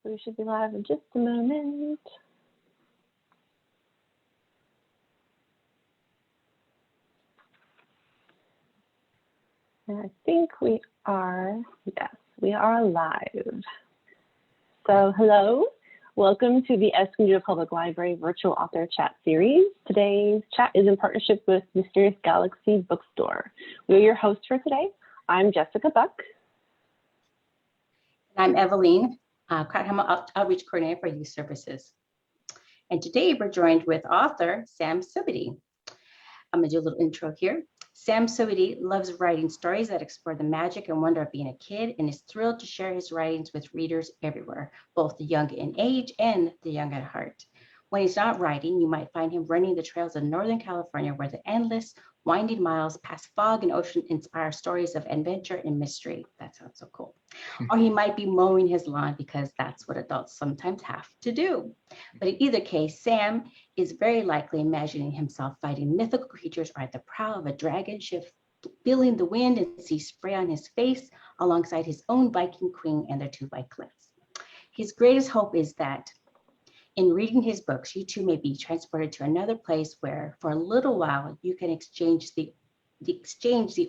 So we should be live in just a moment. And I think we are, yes, we are live. So hello, welcome to the Escondido Public Library Virtual Author Chat Series. Today's chat is in partnership with Mysterious Galaxy Bookstore. We're your hosts for today. I'm Jessica Buck. I'm Eveleen, Crouthamel Outreach Coordinator for Youth Services. And today we're joined with author Sam Subity. I'm gonna do a little intro here. Sam Subity loves writing stories that explore the magic and wonder of being a kid and is thrilled to share his writings with readers everywhere, both the young in age and the young at heart. When he's not writing, you might find him running the trails of Northern California where the endless, winding miles past fog and ocean inspire stories of adventure and mystery. That sounds so cool. Or he might be mowing his lawn because that's what adults sometimes have to do. But in either case, Sam is very likely imagining himself fighting mythical creatures or at the prow of a dragon ship, feeling the wind and sea spray on his face alongside his own Viking queen and their two Vikings. His greatest hope is that in reading his books, you too may be transported to another place where, for a little while, you can exchange the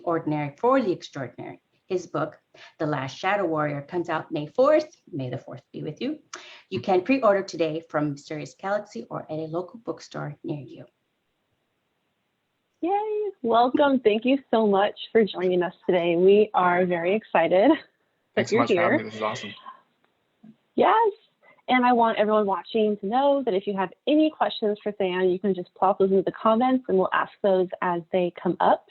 ordinary for the extraordinary. His book, The Last Shadow Warrior, comes out May 4th. May the 4th be with you. You can pre-order today from Mysterious Galaxy or at a local bookstore near you. Yay, welcome. Thank you so much for joining us today. We are very excited Thanks that you're so much for having here. me. This is awesome. Yes. And I want everyone watching to know that if you have any questions for Sam, you can just plop those into the comments and we'll ask those as they come up.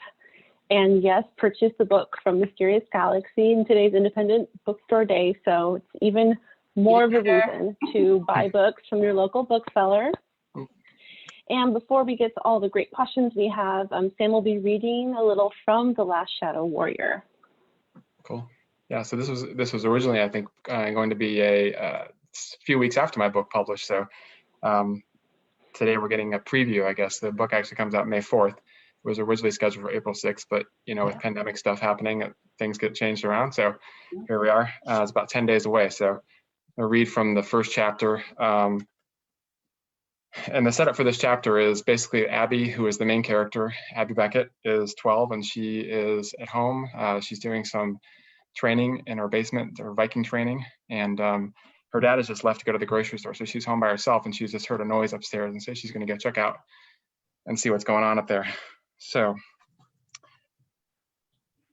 And yes, purchase the book from Mysterious Galaxy in today's Independent Bookstore Day. So it's even more of a reason to buy books from your local bookseller. And before we get to all the great questions we have, Sam will be reading a little from The Last Shadow Warrior. Cool. Yeah, so this was originally, I think, going to be a few weeks after my book published. So today we're getting a preview, I guess. The book actually comes out May 4th. It was originally scheduled for April 6th, but you know, with pandemic stuff happening, things get changed around. So here we are. It's about 10 days away. So I'll read from the first chapter. And the setup for this chapter is basically Abby, who is the main character. Abby Beckett is 12 and she is at home. She's doing some training in her basement, or Viking training. And her dad has just left to go to the grocery store. So she's home by herself and she's just heard a noise upstairs and so she's gonna go check out and see what's going on up there. So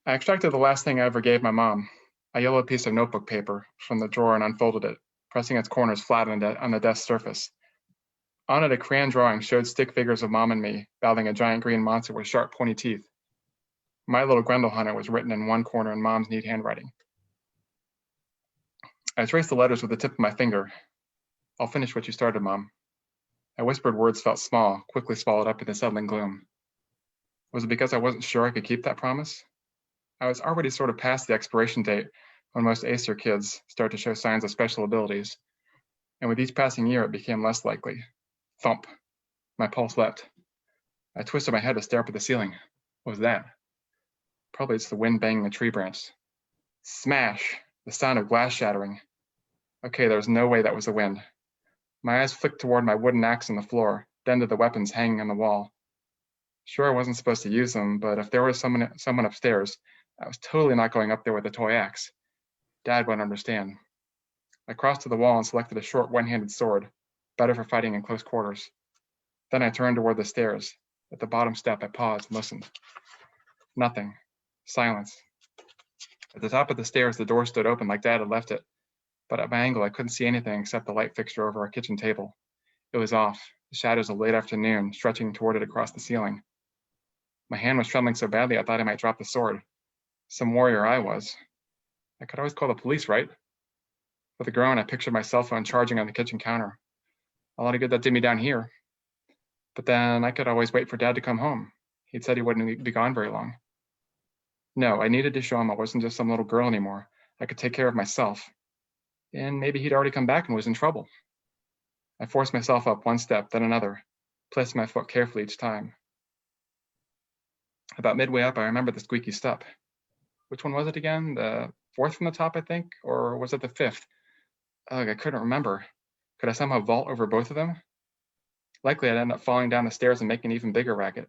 I extracted the last thing I ever gave my mom, a yellow piece of notebook paper from the drawer and unfolded it, pressing its corners flat on the desk surface. On it, a crayon drawing showed stick figures of Mom and me, battling a giant green monster with sharp, pointy teeth. My Little Grendel Hunter was written in one corner in Mom's neat handwriting. I traced the letters with the tip of my finger. I'll finish what you started, Mom. My whispered words felt small, quickly swallowed up in the settling gloom. Was it because I wasn't sure I could keep that promise? I was already sort of past the expiration date when most Acer kids start to show signs of special abilities. And with each passing year, it became less likely. Thump. My pulse leapt. I twisted my head to stare up at the ceiling. What was that? Probably it's the wind banging a tree branch. Smash! The sound of glass shattering. Okay, there was no way that was the wind. My eyes flicked toward my wooden axe on the floor, then to the weapons hanging on the wall. Sure, I wasn't supposed to use them, but if there was someone upstairs, I was totally not going up there with a toy axe. Dad wouldn't understand. I crossed to the wall and selected a short one-handed sword, better for fighting in close quarters. Then I turned toward the stairs. At the bottom step, I paused and listened. Nothing. Silence. At the top of the stairs, the door stood open like Dad had left it, but at my angle, I couldn't see anything except the light fixture over our kitchen table. It was off, the shadows of late afternoon stretching toward it across the ceiling. My hand was trembling so badly I thought I might drop the sword. Some warrior I was. I could always call the police, right? With a groan, I pictured my cell phone charging on the kitchen counter. A lot of good that did me down here. But then I could always wait for Dad to come home. He'd said he wouldn't be gone very long. No, I needed to show him I wasn't just some little girl anymore. I could take care of myself. And maybe he'd already come back and was in trouble. I forced myself up one step, then another, placing my foot carefully each time. About midway up, I remembered the squeaky step. Which one was it again? The fourth from the top, I think? Or was it the fifth? Ugh, I couldn't remember. Could I somehow vault over both of them? Likely I'd end up falling down the stairs and making an even bigger racket.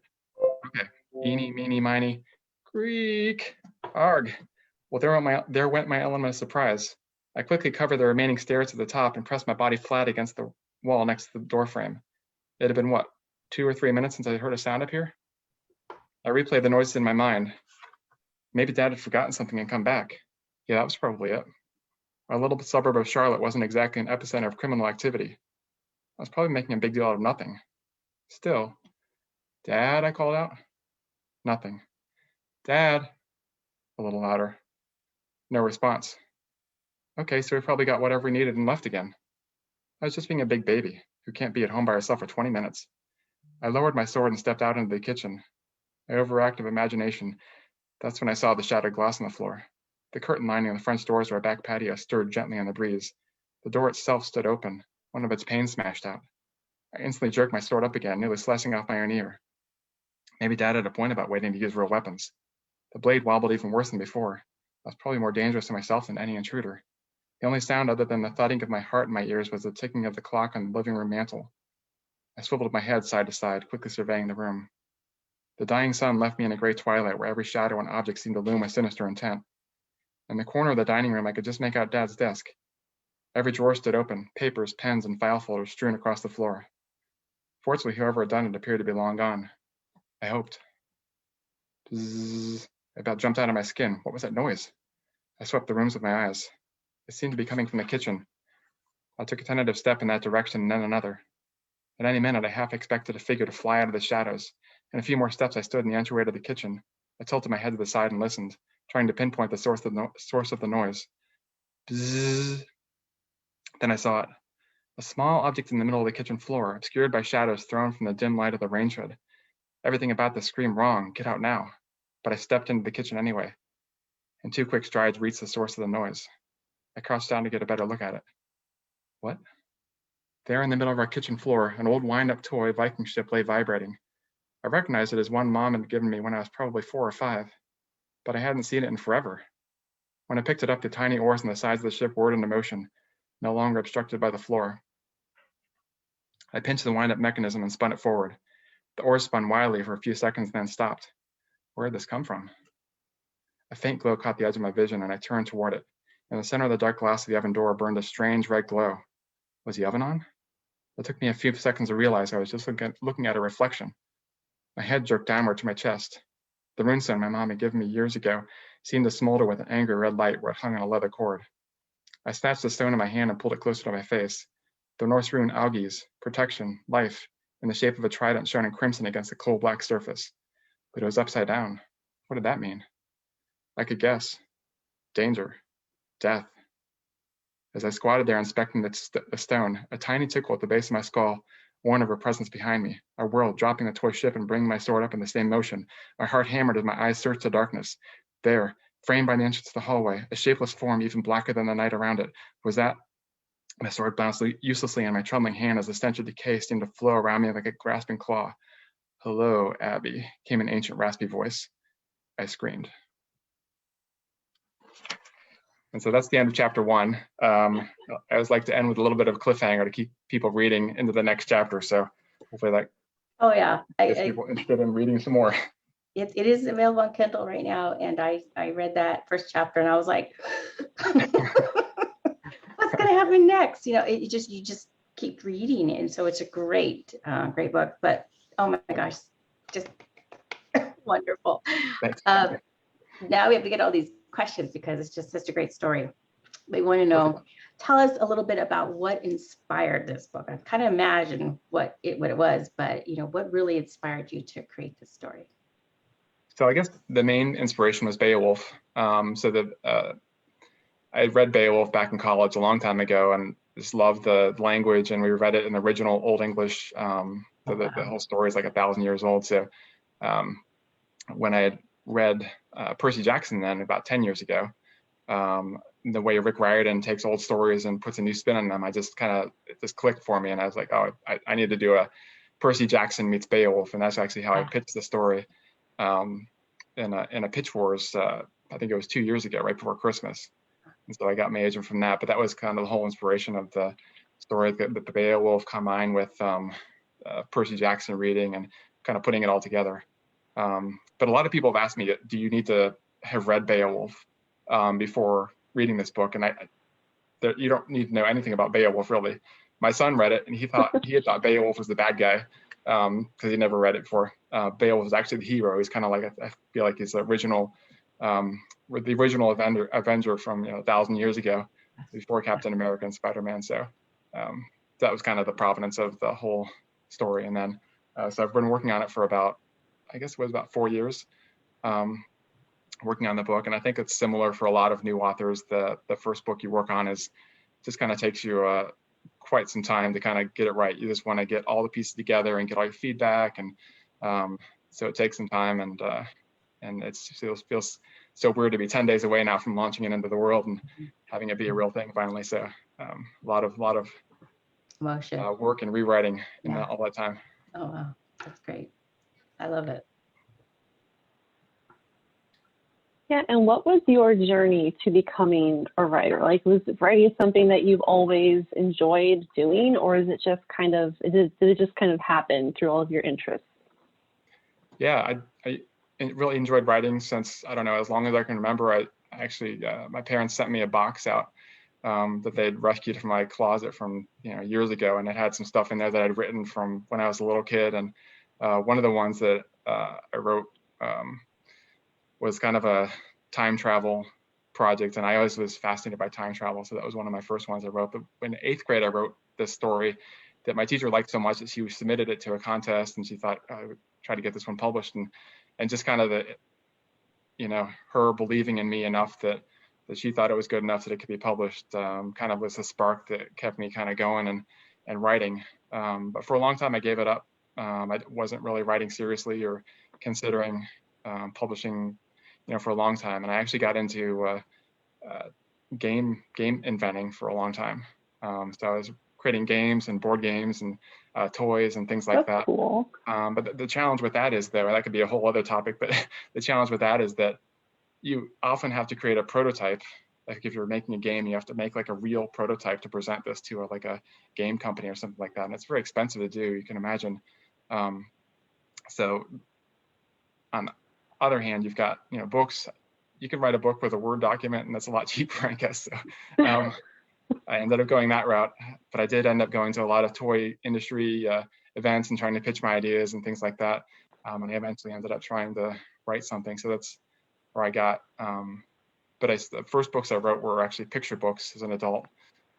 Okay, eeny, meeny, miny, creak, arg. Well, there went my element of surprise. I quickly covered the remaining stairs to the top and pressed my body flat against the wall next to the door frame. It had been, what, 2 or 3 minutes since I heard a sound up here? I replayed the noises in my mind. Maybe Dad had forgotten something and come back. Yeah, that was probably it. Our little suburb of Charlotte wasn't exactly an epicenter of criminal activity. I was probably making a big deal out of nothing. Still, Dad, I called out. Nothing. Dad, a little louder. No response. Okay, so we probably got whatever we needed and left again. I was just being a big baby who can't be at home by herself for 20 minutes. I lowered my sword and stepped out into the kitchen. My overactive imagination, that's when I saw the shattered glass on the floor. The curtain lining the French doors of our back patio stirred gently in the breeze. The door itself stood open, one of its panes smashed out. I instantly jerked my sword up again, nearly slicing off my own ear. Maybe Dad had a point about waiting to use real weapons. The blade wobbled even worse than before. I was probably more dangerous to myself than any intruder. The only sound other than the thudding of my heart in my ears was the ticking of the clock on the living room mantel. I swiveled my head side to side, quickly surveying the room. The dying sun left me in a gray twilight where every shadow and object seemed to loom with sinister intent. In the corner of the dining room, I could just make out Dad's desk. Every drawer stood open, papers, pens, and file folders strewn across the floor. Fortunately, whoever had done it appeared to be long gone. I hoped. Bzzz. I about jumped out of my skin. What was that noise? I swept the rooms with my eyes. It seemed to be coming from the kitchen. I took a tentative step in that direction and then another. At any minute, I half expected a figure to fly out of the shadows. In a few more steps, I stood in the entryway to the kitchen. I tilted my head to the side and listened, trying to pinpoint the source of the noise. Bzzz. Then I saw it. A small object in the middle of the kitchen floor, obscured by shadows thrown from the dim light of the range hood. Everything about this screamed wrong, get out now. But I stepped into the kitchen anyway. In 2 quick strides, reached the source of the noise. I crouched down to get a better look at it. What? There in the middle of our kitchen floor, an old wind-up toy Viking ship lay vibrating. I recognized it as one Mom had given me when I was probably 4 or 5, but I hadn't seen it in forever. When I picked it up, the tiny oars on the sides of the ship whirred into motion, no longer obstructed by the floor. I pinched the wind-up mechanism and spun it forward. The oars spun wildly for a few seconds and then stopped. Where had this come from? A faint glow caught the edge of my vision, and I turned toward it. In the center of the dark glass of the oven door burned a strange red glow. Was the oven on? It took me a few seconds to realize I was just looking at a reflection. My head jerked downward to my chest. The runestone my mom had given me years ago seemed to smolder with an angry red light where it hung on a leather cord. I snatched the stone in my hand and pulled it closer to my face. The Norse rune Algies, protection, life, in the shape of a trident shone in crimson against the coal black surface. But it was upside down. What did that mean? I could guess. Danger. Death. As I squatted there inspecting the stone, a tiny tickle at the base of my skull warned of her presence behind me. I whirled, dropping the toy ship and bringing my sword up in the same motion. My heart hammered as my eyes searched the darkness. There, framed by the entrance to the hallway, a shapeless form even blacker than the night around it. Was that? My sword bounced uselessly in my trembling hand as the stench of decay seemed to flow around me like a grasping claw. Hello, Abby, came an ancient raspy voice. I screamed. And so that's the end of chapter 1. I always like to end with a little bit of a cliffhanger to keep people reading into the next chapter. So hopefully that gets people interested in reading some more. It is available on Kindle right now. And I read that first chapter and I was like, what's going to happen next? You know, you just keep reading it. And so it's a great book. But oh my gosh, just wonderful. Thanks. Now we have to get all these questions because it's just such a great story. We want to know, tell us a little bit about what inspired this book. I kind of imagine what it was, but you know, what really inspired you to create this story? So I guess the main inspiration was Beowulf. I had read Beowulf back in college a long time ago and just loved the language, and we read it in original Old English. The whole story is like 1,000 years old. So when I had read Percy Jackson then about 10 years ago, the way Rick Riordan takes old stories and puts a new spin on them, it just clicked for me, and I was like, oh, I need to do a Percy Jackson meets Beowulf, and that's actually how I pitched the story in a Pitch Wars. I think it was 2 years ago, right before Christmas. And so I got my agent from that, but that was kind of the whole inspiration of the story that the Beowulf combined with Percy Jackson reading and kind of putting it all together. But a lot of people have asked me, do you need to have read Beowulf before reading this book? And you don't need to know anything about Beowulf, really. My son read it, and he had thought Beowulf was the bad guy because he never read it before. Beowulf is actually the hero. He's kind of like, I feel like he's the original Avenger from 1,000 years ago, before Captain America and Spider-Man. So that was kind of the provenance of the whole story. And then so I've been working on it for about, I guess it was about 4 years, working on the book. And I think it's similar for a lot of new authors. The first book you work on is just kind of takes you quite some time to kind of get it right. You just want to get all the pieces together and get all your feedback. And so it takes some time, and it feels so weird to be 10 days away now from launching it into the world and having it be a real thing finally. So a lot of emotion, work and rewriting in all that time. Oh, wow. That's great. I love it. Yeah, and what was your journey to becoming a writer? Like, was writing something that you've always enjoyed doing, or is it just kind of, did it just kind of happen through all of your interests? Yeah, I really enjoyed writing since, I don't know, as long as I can remember. I actually, my parents sent me a box out that they'd rescued from my closet from years ago, and it had some stuff in there that I'd written from when I was a little kid. And one of the ones that I wrote was kind of a time travel project, and I always was fascinated by time travel, so that was one of my first ones I wrote. But in 8th grade, I wrote this story that my teacher liked so much that she submitted it to a contest, and she thought I would try to get this one published, and just kind of her believing in me enough that she thought it was good enough that it could be published, kind of was a spark that kept me kind of going and writing. But for a long time, I gave it up. I wasn't really writing seriously or considering publishing, for a long time. And I actually got into game inventing for a long time. So I was creating games and board games and toys and things like that. Cool. But the challenge with that is, though, that could be a whole other topic, but the challenge with that is that you often have to create a prototype. Like if you're making a game, you have to make like a real prototype to present this to like a game company or something like that. And it's very expensive to do, you can imagine. So on the other hand, you've got, books. You can write a book with a Word document, and that's a lot cheaper, I guess. So I ended up going that route, but I did end up going to a lot of toy industry events and trying to pitch my ideas and things like that. And I eventually ended up trying to write something. So that's where I got, but the first books I wrote were actually picture books as an adult.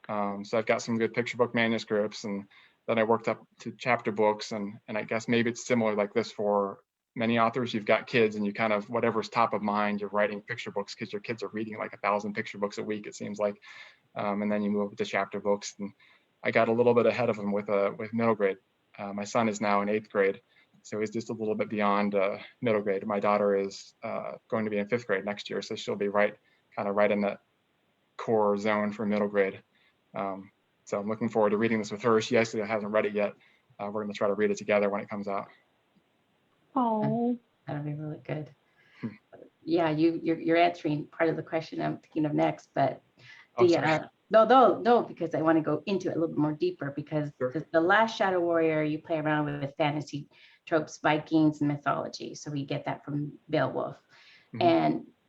So I've got some good picture book manuscripts, and then I worked up to chapter books, and I guess maybe it's similar like this for many authors. You've got kids, and you kind of, whatever's top of mind, you're writing picture books because your kids are reading like 1,000 picture books a week, it seems like. And then you move to chapter books, and I got a little bit ahead of them with middle grade. My son is now in 8th grade, so he's just a little bit beyond middle grade. My daughter is going to be in 5th grade next year, so she'll be right in that core zone for middle grade. So I'm looking forward to reading this with her. She actually hasn't read it yet. We're going to try to read it together when it comes out. Oh, that'll be really good. Yeah, you're answering part of the question I'm thinking of next, but no, because I want to go into it a little bit more deeper, because the last Shadow Warrior, you play around with fantasy tropes, Vikings, and mythology. So we get that from Beowulf.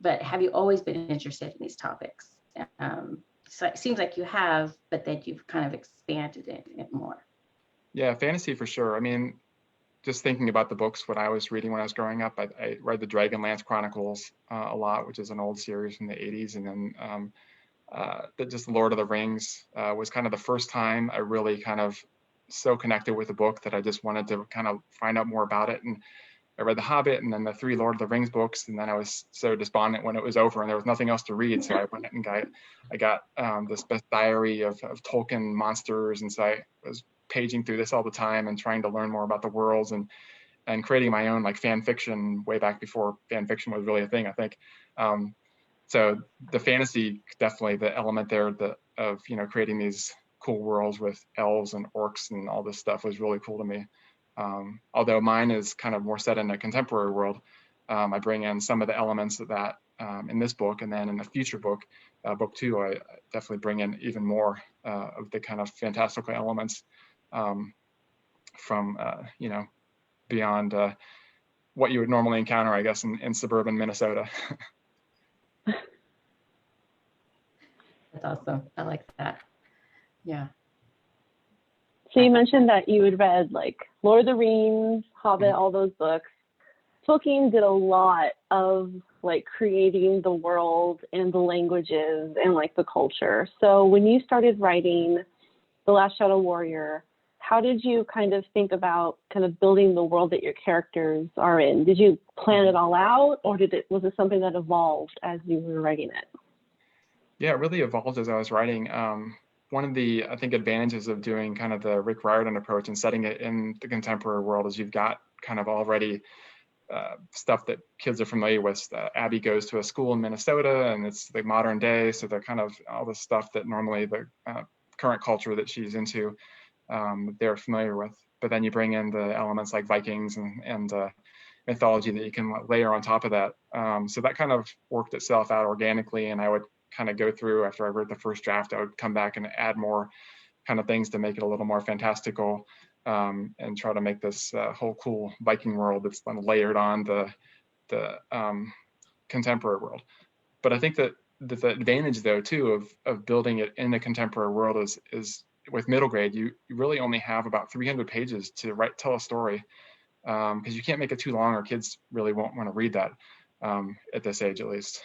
But have you always been interested in these topics? So it seems like you have, but that you've kind of expanded it more. Yeah, fantasy for sure. I mean, just thinking about the books, what I was reading when I was growing up, I read the Dragonlance Chronicles a lot, which is an old series from the 80s. And then just Lord of the Rings was kind of the first time I really kind of so connected with the book that I just wanted to kind of find out more about it. And I read The Hobbit and then the 3 Lord of the Rings books, and then I was so despondent when it was over and there was nothing else to read. So I went and I got this best diary of Tolkien monsters, and so I was paging through this all the time and trying to learn more about the worlds and creating my own like fan fiction way back before fan fiction was really a thing, I think. So the fantasy, definitely the element there of creating these cool worlds with elves and orcs and all this stuff was really cool to me. Although mine is kind of more set in a contemporary world, I bring in some of the elements of that in this book, and then in the future book, book 2, I definitely bring in even more of the kind of fantastical elements from beyond what you would normally encounter, I guess, in suburban Minnesota. That's awesome. I like that. Yeah. So you mentioned that you had read like Lord of the Rings, Hobbit, all those books. Tolkien did a lot of like creating the world and the languages and like the culture. So when you started writing The Last Shadow Warrior, how did you kind of think about kind of building the world that your characters are in? Did you plan it all out, or was it something that evolved as you were writing it? Yeah, it really evolved as I was writing. One of the, I think, advantages of doing kind of the Rick Riordan approach and setting it in the contemporary world is you've got kind of already stuff that kids are familiar with. Abby goes to a school in Minnesota, and it's the modern day, so they're kind of all the stuff that normally the current culture that she's into, they're familiar with. But then you bring in the elements like Vikings and mythology that you can layer on top of that. So that kind of worked itself out organically, and I would kind of go through after I wrote the first draft, I would come back and add more kind of things to make it a little more fantastical, and try to make this whole cool Viking world that's then layered on the contemporary world. But I think that the advantage, though, too, of building it in the contemporary world is with middle grade, you really only have about 300 pages to tell a story, because you can't make it too long, or kids really won't want to read that at this age, at least,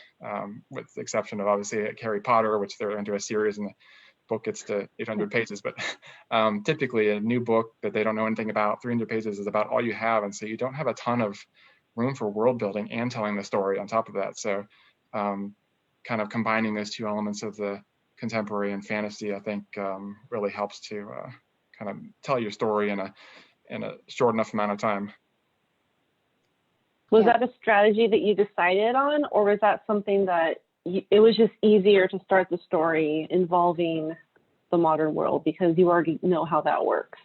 with the exception of obviously Harry Potter, which they're into a series and the book gets to 800 pages. But typically a new book that they don't know anything about, 300 pages is about all you have. And so you don't have a ton of room for world building and telling the story on top of that. So kind of combining those two elements of the contemporary and fantasy, I think really helps to kind of tell your story in a short enough amount of time. Was that a strategy that you decided on, or was that something that it was just easier to start the story involving the modern world because you already know how that works?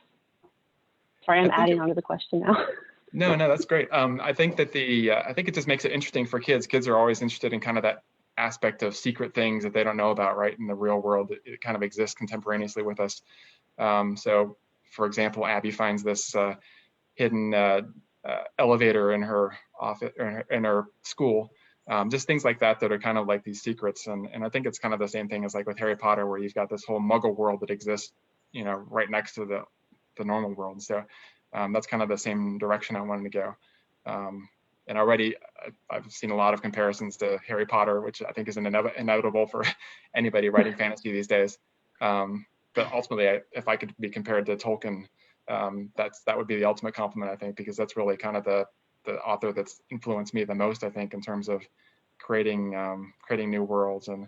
Sorry, I'm adding on to the question now. No, that's great. I think that I think it just makes it interesting for kids. Kids are always interested in kind of that aspect of secret things that they don't know about, right? In the real world, it kind of exists contemporaneously with us. So, for example, Abby finds this hidden elevator in her office, or in her school. Just things like that are kind of like these secrets. And I think it's kind of the same thing as like with Harry Potter, where you've got this whole Muggle world that exists, right next to the normal world. So that's kind of the same direction I wanted to go. And already I've seen a lot of comparisons to Harry Potter, which I think is inevitable for anybody writing fantasy these days. But ultimately, if I could be compared to Tolkien, that would be the ultimate compliment, I think, because that's really kind of the author that's influenced me the most, I think, in terms of creating new worlds. And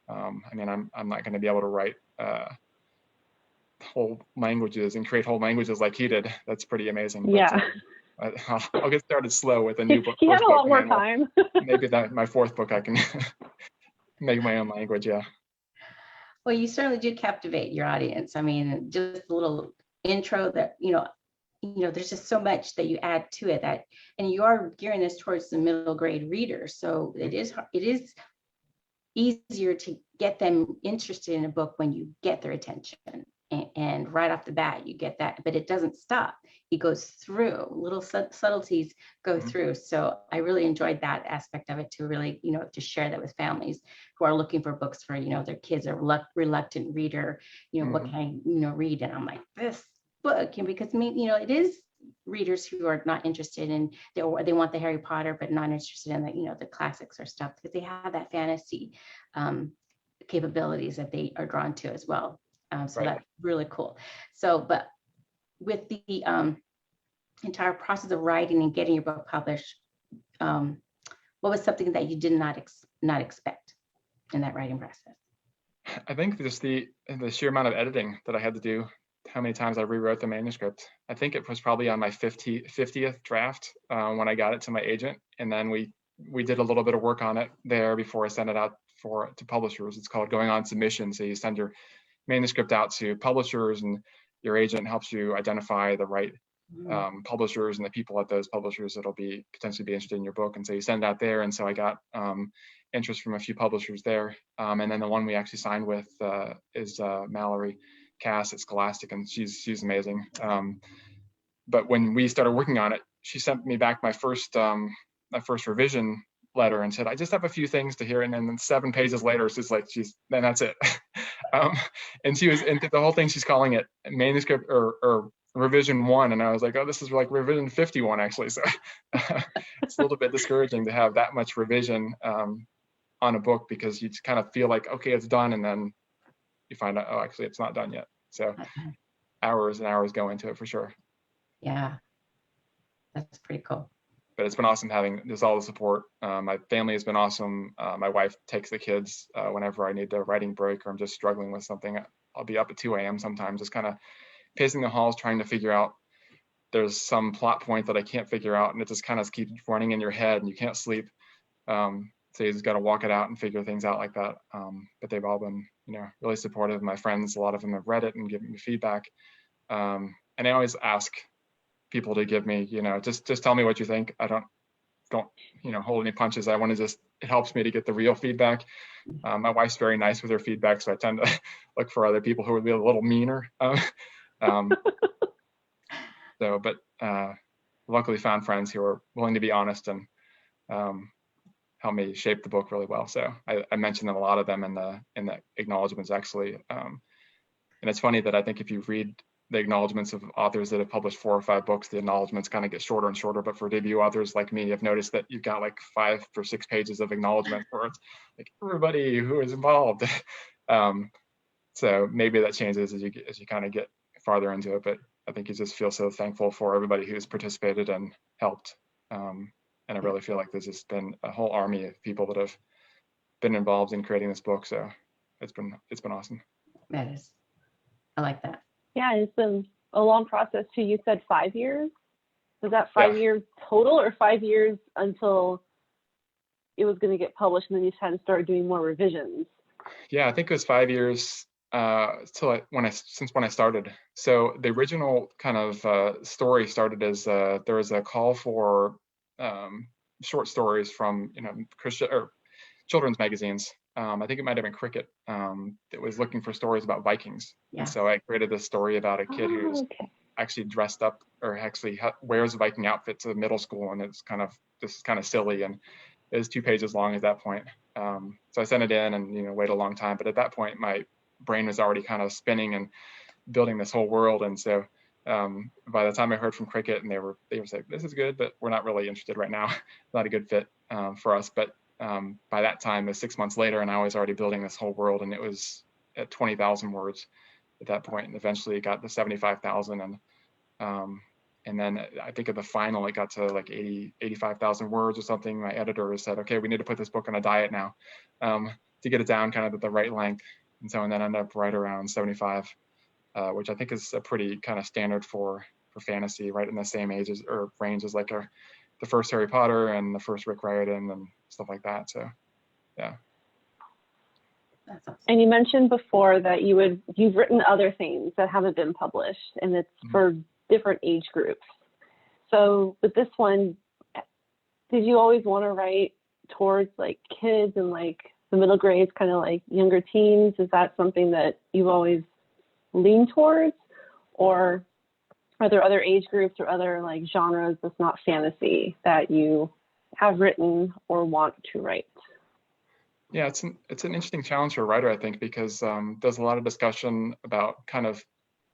I mean, I'm not going to be able to write whole languages and create whole languages like he did. That's pretty amazing. Yeah. But, I'll get started slow with a new book. He had a lot more time. Maybe my fourth book I can make my own language. Yeah. Well, you certainly do captivate your audience. I mean, just a little intro that, there's just so much that you add to it, and you are gearing this towards the middle grade reader. So it is easier to get them interested in a book when you get their attention. And right off the bat, you get that, but it doesn't stop. It goes through, little subtleties go through. So I really enjoyed that aspect of it, to really, to share that with families who are looking for books for, their kids are reluctant reader, what can I, read? And I'm like, this book, because it is readers who are not interested in, they want the Harry Potter, but not interested in the classics or stuff, because they have that fantasy capabilities that they are drawn to as well. So right. That's really cool. So, but with the entire process of writing and getting your book published, what was something that you did not expect in that writing process? I think just the sheer amount of editing that I had to do, how many times I rewrote the manuscript. I think it was probably on my 50th draft when I got it to my agent. And then we did a little bit of work on it there before I sent it out to publishers. It's called going on submission. So you send your manuscript out to publishers, and your agent helps you identify the right publishers and the people at those publishers that'll potentially be interested in your book. And so you send it out there. And so I got interest from a few publishers there. And then the one we actually signed with is Mallory Cass at Scholastic, and she's amazing. But when we started working on it, she sent me back my first revision letter and said, I just have a few things to hear. And then 7 pages later, it's just like, then that's it. And the whole thing, she's calling it manuscript or revision 1. And I was like, oh, this is like revision 51 actually. So it's a little bit discouraging to have that much revision on a book, because you kind of feel like, okay, it's done. And then you find out, oh, actually it's not done yet. So hours and hours go into it for sure. Yeah, that's pretty cool. But it's been awesome having this, all the support. My family has been awesome. My wife takes the kids whenever I need a writing break or I'm just struggling with something. I'll be up at 2 a.m. sometimes, just kind of pacing the halls, trying to figure out, there's some plot point that I can't figure out, and it just kind of keeps running in your head and you can't sleep. So you just got to walk it out and figure things out like that. But they've all been, really supportive. My friends, a lot of them have read it and given me feedback. And I always ask people to give me, just tell me what you think. I don't hold any punches. I want to it helps me to get the real feedback. My wife's very nice with her feedback, so I tend to look for other people who would be a little meaner. But luckily found friends who are willing to be honest and help me shape the book really well. So I mentioned them, a lot of them in the acknowledgements actually. And it's funny that I think if you read the acknowledgements of authors that have published 4 or 5 books, the acknowledgements kind of get shorter and shorter. But for debut authors like me, I've noticed that you've got like 5 or 6 pages of acknowledgement where it's like everybody who is involved. So maybe that changes as you kind of get farther into it. But I think you just feel so thankful for everybody who's participated and helped. And I really feel like there's just been a whole army of people that have been involved in creating this book. So it's been awesome. That is, I like that. Yeah, it's been a long process too. You said 5 years. Was that 5 years total, or 5 years until it was going to get published, and then you had to start doing more revisions? Yeah, I think it was 5 years since when I started. So the original kind of story started as there was a call for short stories from Christian or children's magazines. I think it might have been Cricket that was looking for stories about Vikings. Yeah. And so I created this story about a kid who's actually dressed up, or actually wears a Viking outfit to middle school, and it's kind of silly, and it was 2 pages long at that point. So I sent it in and waited a long time, but at that point my brain was already kind of spinning and building this whole world. And so by the time I heard from Cricket, and they were like, this is good, but we're not really interested right now. Not a good fit for us. But by that time, it was 6 months later, and I was already building this whole world, and it was at 20,000 words at that point, and eventually it got to 75,000, and then I think at the final it got to like 85,000 words or something. My editor said, okay, we need to put this book on a diet now to get it down kind of at the right length, and so then ended up right around 75, which I think is a pretty kind of standard for fantasy, right in the same ages or range as like the first Harry Potter and the first Rick Riordan and stuff like that. So, yeah. That's awesome. And you mentioned before that you've written other things that haven't been published, and it's for different age groups. So with this one, did you always want to write towards like kids and like the middle grades, kind of like younger teens? Is that something that you've always leaned towards, or are there other age groups or other like genres that's not fantasy that you have written or want to write? Yeah, it's an interesting challenge for a writer, I think, because there's a lot of discussion about kind of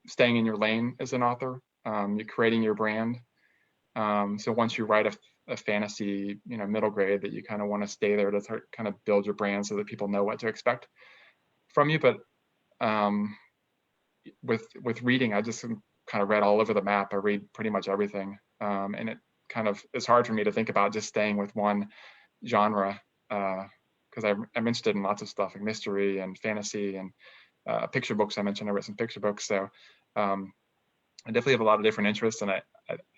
staying in your lane as an author. You're creating your brand. So once you write a fantasy, middle grade, that you kind of want to stay there to kind of build your brand so that people know what to expect from you. But with reading, I just kind of read all over the map. I read pretty much everything, and it kind of is hard for me to think about just staying with one genre, because I'm interested in lots of stuff, like mystery and fantasy and picture books. I mentioned I read some picture books, so I definitely have a lot of different interests, and I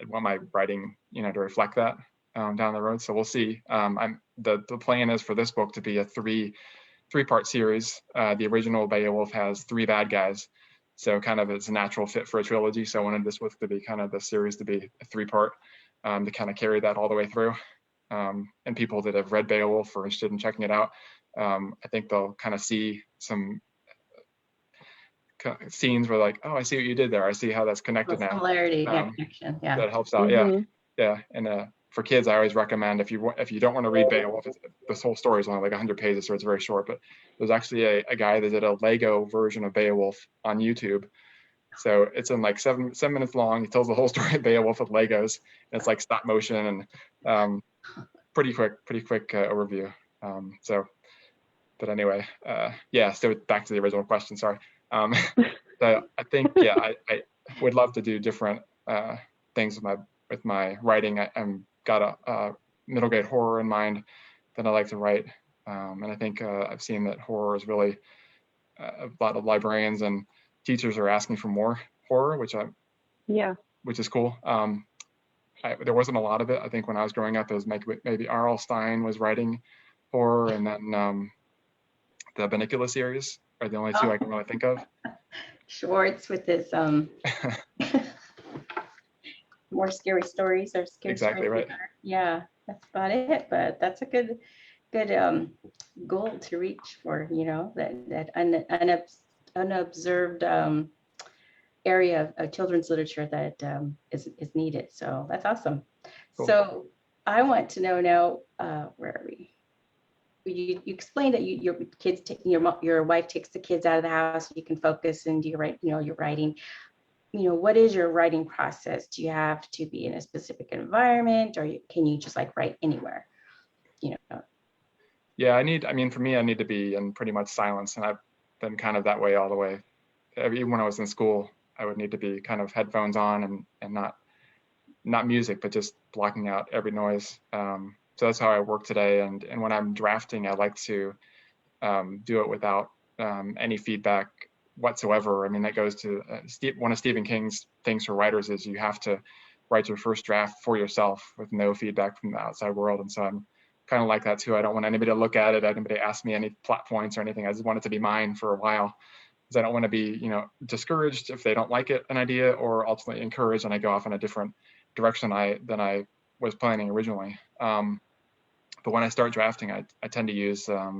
want my writing, to reflect that down the road. So we'll see. The plan is for this book to be a three-part series. The original Beowulf has 3 bad guys, so kind of it's a natural fit for a trilogy. So I wanted this book to be kind of the series to be a 3-part, to kind of carry that all the way through. and people that have read Beowulf or are interested in checking it out, I think they'll kind of see some scenes where like, oh, I see what you did there. I see how that's connected now. Similarity, connection, That helps out. Yeah. And for kids, I always recommend if you don't want to read Beowulf, this whole story is only like 100 pages, so it's very short. But there's actually a guy that did a Lego version of Beowulf on YouTube. So it's in like 7 minutes long. He tells the whole story of Beowulf with Legos. And it's like stop motion and pretty quick overview. But anyway, so back to the original question, sorry. So I think, I would love to do different things with my writing. I'm got a middle grade horror in mind that I like to write. And I think I've seen that horror is really, a lot of librarians and teachers are asking for more horror, which is cool. There wasn't a lot of it. I think when I was growing up, it was maybe R.L. Stine was writing horror, and then the Bunnicula series are the only two I can really think of. Schwartz with his more scary stories or scary exactly stories. Right. Yeah, that's about it. But that's a good goal to reach for, that unobserved area of children's literature that is needed. So that's awesome. Cool. So I want to know now, where are we? You explained that your kids, your wife takes the kids out of the house, so you can focus and do your writing. What is your writing process? Do you have to be in a specific environment, or can you just like write anywhere? Yeah, for me, I need to be in pretty much silence, and I've been kind of that way all the way. Even when I was in school, I would need to be kind of headphones on and not music, but just blocking out every noise. So that's how I work today. And when I'm drafting, I like to do it without any feedback whatsoever. I mean, that goes to one of Stephen King's things for writers is you have to write your first draft for yourself with no feedback from the outside world. And so I'm kind of like that too. I don't want anybody to look at it, anybody to ask me any plot points or anything. I just want it to be mine for a while, because I don't want to be, discouraged if they don't like an idea, or ultimately encouraged and I go off in a different direction than I was planning originally. But when I start drafting, I tend to use a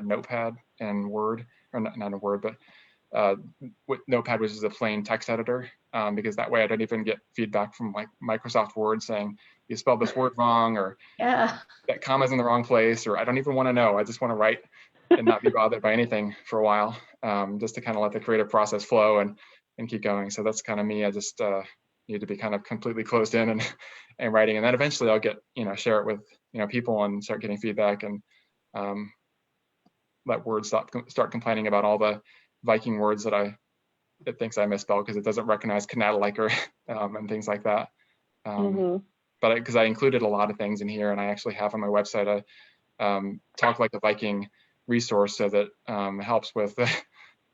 Notepad and Word, or not a Word, but with Notepad, which is a plain text editor, because that way I don't even get feedback from like Microsoft Word saying you spelled this word wrong, or that comma's in the wrong place, or I don't even want to know. I just want to write and not be bothered by anything for a while, just to kind of let the creative process flow and keep going. So that's kind of me. I just need to be kind of completely closed in and writing, and then eventually I'll get share it with people and start getting feedback, and let Word start complaining about all the Viking words that it thinks I misspelled because it doesn't recognize Canataliker and things like that. But because I included a lot of things in here, and I actually have on my website a Talk Like a Viking resource, so that helps with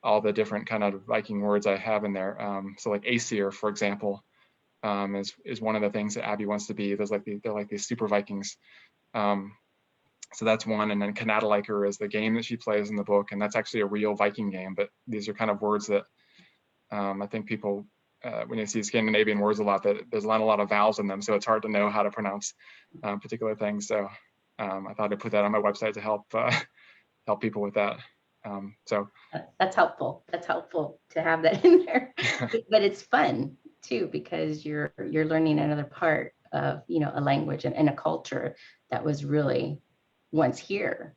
all the different kind of Viking words I have in there. So like Aesir, for example, is one of the things that Abby wants to be. They're like these super Vikings. So that's one. And then Canataliker is the game that she plays in the book, and that's actually a real Viking game. But these are kind of words that I think people, when you see Scandinavian words a lot, that there's not a lot of vowels in them, so it's hard to know how to pronounce particular things. So I thought I'd put that on my website to help people with that. So that's helpful. That's helpful to have that in there. But it's fun too, because you're learning another part of a language and a culture that was really once here,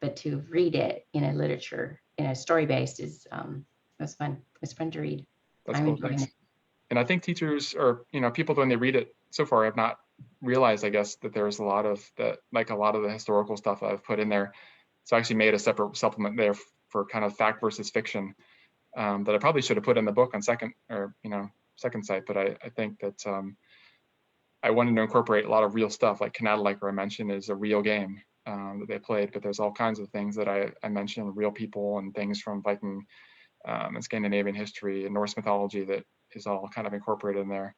but to read it in a literature, in a story based is was fun. It's fun to read. That's cool. Thanks. And I think teachers or people when they read it so far have not realized, I guess, that there's a lot of the historical stuff I've put in there. So I actually made a separate supplement there for kind of fact versus fiction that I probably should have put in the book on second site, but I think that I wanted to incorporate a lot of real stuff, like Canataliker I mentioned is a real game that they played, but there's all kinds of things that I mentioned, real people and things from Viking and Scandinavian history and Norse mythology that is all kind of incorporated in there.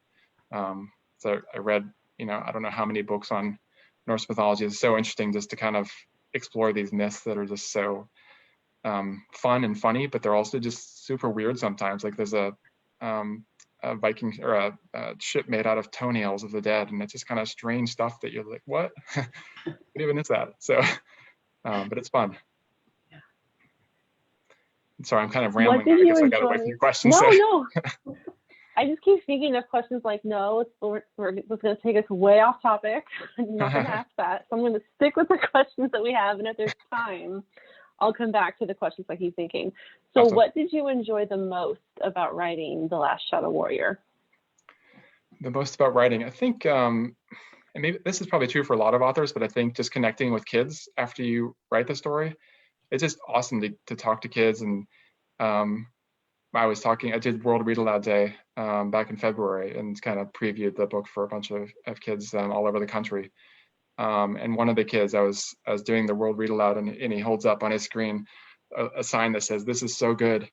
So I read, I don't know how many books on Norse mythology. It's so interesting just to kind of explore these myths that are just so fun and funny, but they're also just super weird sometimes. Like there's a a Viking or a ship made out of toenails of the dead, and it's just kind of strange stuff that you're like, what? What even is that? So, but it's fun. Yeah. Sorry, I'm kind of What rambling. did I you guess I got away enjoy? from your questions. No, So. no. I just keep thinking of questions like, no, it's going to take us way off topic. I'm not going to ask that. So I'm going to stick with the questions that we have. And if there's time, I'll come back to the questions I keep thinking. So Awesome. What did you enjoy the most about writing The Last Shadow Warrior? The most about writing, I think, and maybe this is probably true for a lot of authors, but I think just connecting with kids after you write the story, it's just awesome to talk to kids. And I did World Read-Aloud Day back in February and kind of previewed the book for a bunch of kids all over the country. And one of the kids, I was doing the World Read-Aloud, and he holds up on his screen a sign that says, "This is so good."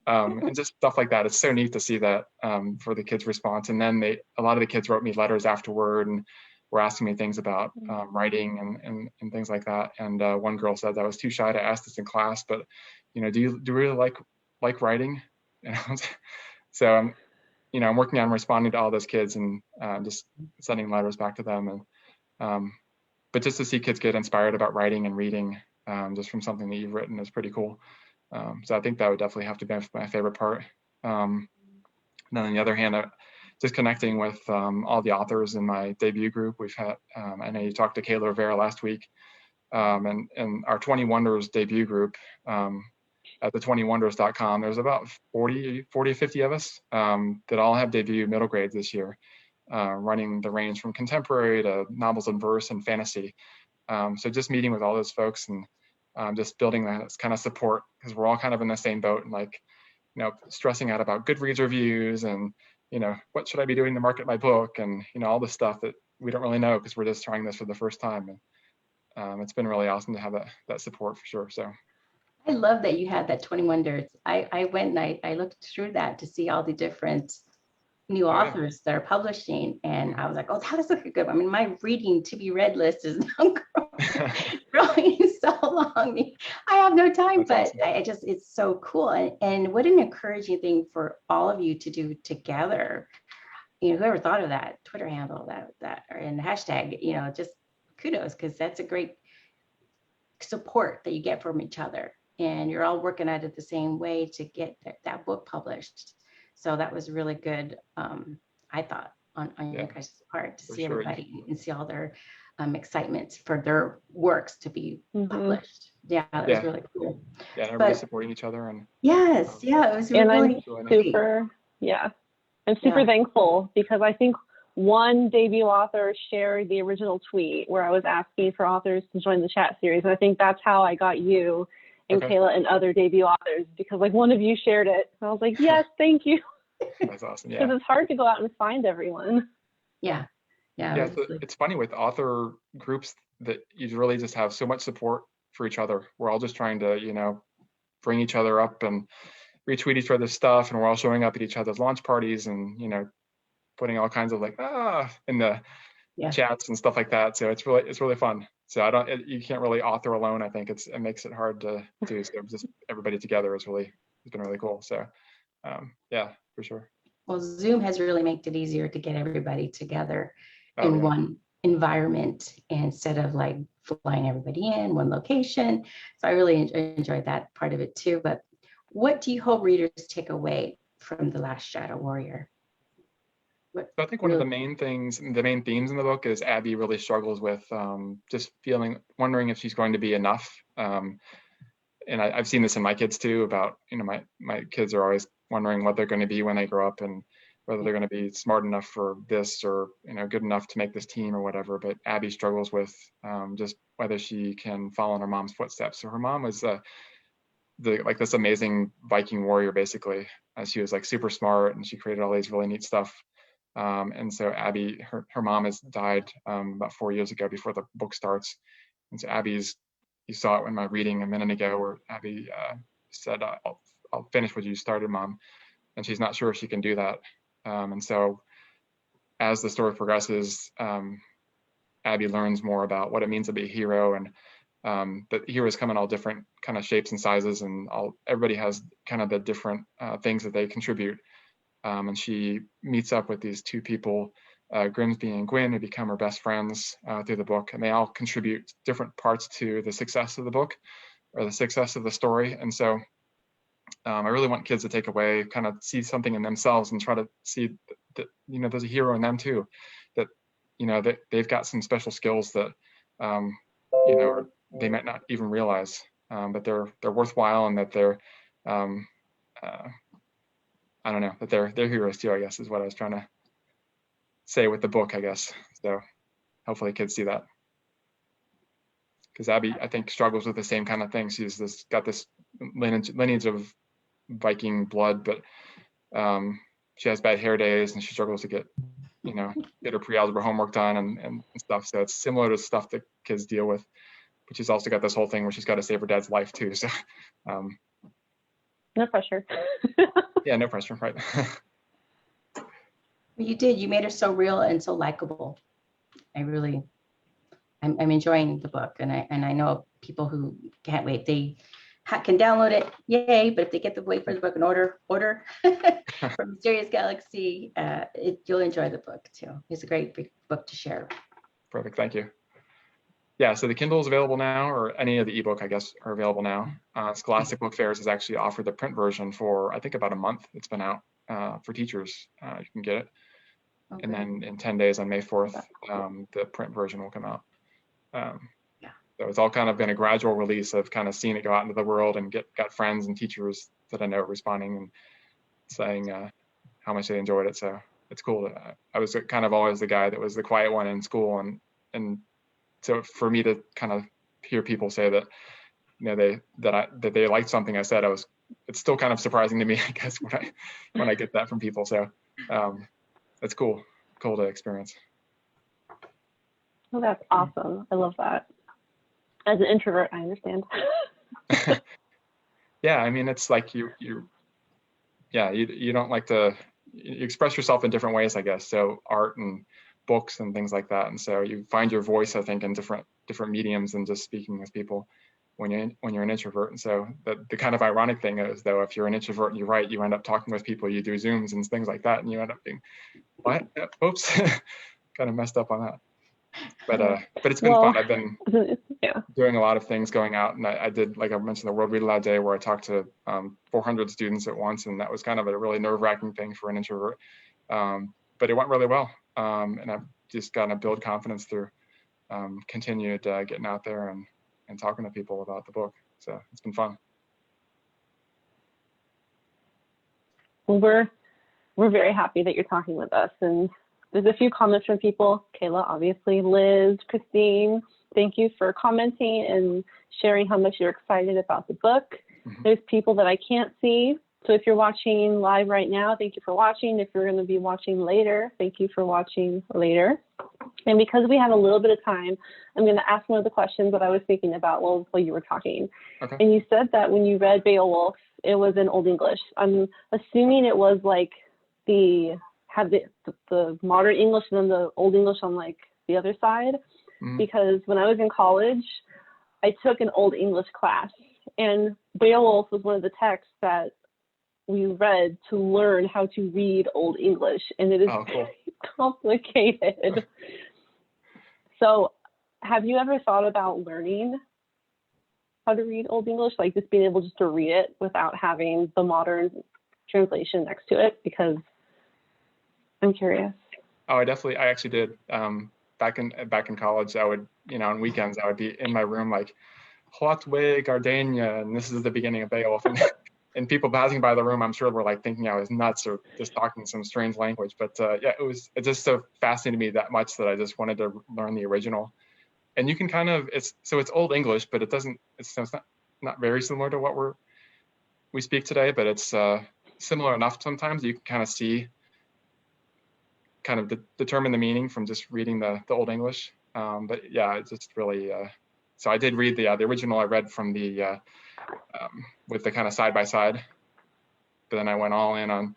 And just stuff like that. It's so neat to see that for the kids' response. And then a lot of the kids wrote me letters afterward and were asking me things about writing and things like that. And one girl said, "I was too shy to ask this in class, but do you really like writing?" So I'm working on responding to all those kids and just sending letters back to them. And but just to see kids get inspired about writing and reading just from something that you've written is pretty cool. So I think that would definitely have to be my favorite part. Then on the other hand, just connecting with all the authors in my debut group. We've had, I know you talked to Kayla Rivera last week, and our 20 Wonders debut group at the 20wonders.com, there's about 40 or 50 of us that all have debut middle grades this year, running the range from contemporary to novels and verse and fantasy. So just meeting with all those folks and just building that kind of support, because we're all kind of in the same boat and stressing out about Goodreads reviews and what should I be doing to market my book, and all the stuff that we don't really know because we're just trying this for the first time. And it's been really awesome to have that support for sure. So I love that you had that 20 Wonders. I went and I looked through that to see all the different new authors that are publishing, and I was like, oh, that was a good one. I mean, my reading to be read list is now growing so long. I have no time. That's but awesome. It's so cool. And what an encouraging thing for all of you to do together. Whoever thought of that Twitter handle, that and hashtag, just kudos, because that's a great support that you get from each other. And you're all working at it the same way to get that book published. So that was really good, I thought, on your guys' part, to see everybody and see all their excitement for their works to be published. Yeah, that was really cool. Yeah, everybody supporting each other. And it was really I'm super thankful, because I think one debut author shared the original tweet where I was asking for authors to join the chat series. And I think that's how I got you and Kayla and other debut authors, because one of you shared it. And I was like, yes, thank you. That's awesome. Yeah. Because it's hard to go out and find everyone. Yeah. It's funny with author groups that you really just have so much support for each other. We're all just trying to, bring each other up and retweet each other's stuff. And we're all showing up at each other's launch parties and, putting all kinds of in the chats and stuff like that. So it's really fun. So you can't really author alone. I think it makes it hard to do. So just everybody together has been really cool. So for sure. Well, Zoom has really made it easier to get everybody together in one environment instead of flying everybody in one location. So I really enjoyed that part of it too. But what do you hope readers take away from The Last Shadow Warrior? So I think one of the main themes in the book is Abby really struggles with just wondering if she's going to be enough. And I've seen this in my kids too, about, my kids are always wondering what they're going to be when they grow up and whether they're going to be smart enough for this or, good enough to make this team or whatever. But Abby struggles with just whether she can follow in her mom's footsteps. So her mom was this amazing Viking warrior, basically. She was super smart and she created all these really neat stuff. And so Abby, her mom has died about 4 years ago before the book starts. And so you saw it in my reading a minute ago where Abby said, I'll finish what you started, Mom. And she's not sure if she can do that. And so as the story progresses, Abby learns more about what it means to be a hero, and that heroes come in all different kind of shapes and sizes, and everybody has kind of the different things that they contribute. and she meets up with these two people, Grimsby and Gwyn, who become her best friends through the book, and they all contribute different parts to the success of the book or the success of the story. And so I really want kids to take away, kind of see something in themselves and try to see that, you know, there's a hero in them too, that, you know, that they've got some special skills that, you know, they might not even realize, but they're worthwhile, and that they're, I don't know, that they're heroes too, I guess, is what I was trying to say with the book, I guess. So hopefully kids see that. Because Abby, I think, struggles with the same kind of thing. She's got this lineage of Viking blood, but she has bad hair days, and she struggles to get her pre-algebra homework done and stuff. So it's similar to stuff that kids deal with. But she's also got this whole thing where she's got to save her dad's life too. So no pressure. Yeah, no pressure, right? You did. You made her so real and so likable. I'm enjoying the book, and I know people who can't wait. They can download it, yay! But if they get to wait for the book and order from Mysterious Galaxy, you'll enjoy the book too. It's a great big book to share. Perfect, thank you. Yeah, so the Kindle is available now, or any of the ebook, I guess, are available now. Scholastic Book Fairs has actually offered the print version for, I think, about a month. It's been out for teachers. You can get it. Okay. And then in 10 days on May 4th, the print version will come out. So it's all kind of been a gradual release of kind of seeing it go out into the world, and got friends and teachers that I know responding and saying how much they enjoyed it. So it's cool. I was kind of always the guy that was the quiet one in school, and so for me to kind of hear people say that, you know, that they liked something I said, it's still kind of surprising to me, I guess, when I get that from people. So it's cool to experience. Well, that's awesome. I love that. As an introvert, I understand. Yeah, I mean, it's like you don't like to, you express yourself in different ways, I guess. So art and books and things like that, and so you find your voice, I think, in different mediums than just speaking with people when you're an introvert. And so the kind of ironic thing is, though, if you're an introvert and you write, you end up talking with people, you do Zooms and things like that, and you end up being, what? Oops, kind of messed up on that. But it's been fun. I've been doing a lot of things, going out, and I did, like I mentioned, the World Read-Aloud Day, where I talked to 400 students at once, and that was kind of a really nerve-wracking thing for an introvert. But it went really well, and I've just gotten to build confidence through continued getting out there and talking to people about the book. So it's been fun. Well, we're very happy that you're talking with us, and there's a few comments from people. Kayla, obviously, Liz, Christine, thank you for commenting and sharing how much you're excited about the book. Mm-hmm. There's people that I can't see. So if you're watching live right now, thank you for watching. If you're going to be watching later, thank you for watching later. And because we have a little bit of time, I'm going to ask one of the questions that I was thinking about while you were talking. Okay. And you said that when you read Beowulf, it was in Old English. I'm assuming it was like the modern English and then the Old English on like the other side. Mm-hmm. Because when I was in college, I took an Old English class, and Beowulf was one of the texts that we read to learn how to read Old English, and it is very complicated. So have you ever thought about learning how to read Old English, like just being able just to read it without having the modern translation next to it? Because I'm curious. Oh, I actually did. Back in college, I would, on weekends, I would be in my room like, Hotway Gardenia, and this is the beginning of Beowulf. And people passing by the room, I'm sure, were like thinking I was nuts or just talking some strange language. But it just so fascinated me that much that I just wanted to learn the original. And you can kind of, it's Old English, but it's not very similar to what we speak today, but it's similar enough sometimes you can kind of see, kind of determine the meaning from just reading the Old English. But yeah, it's just really, so I did read the original. I read from the, with the kind of side by side, but then I went all in on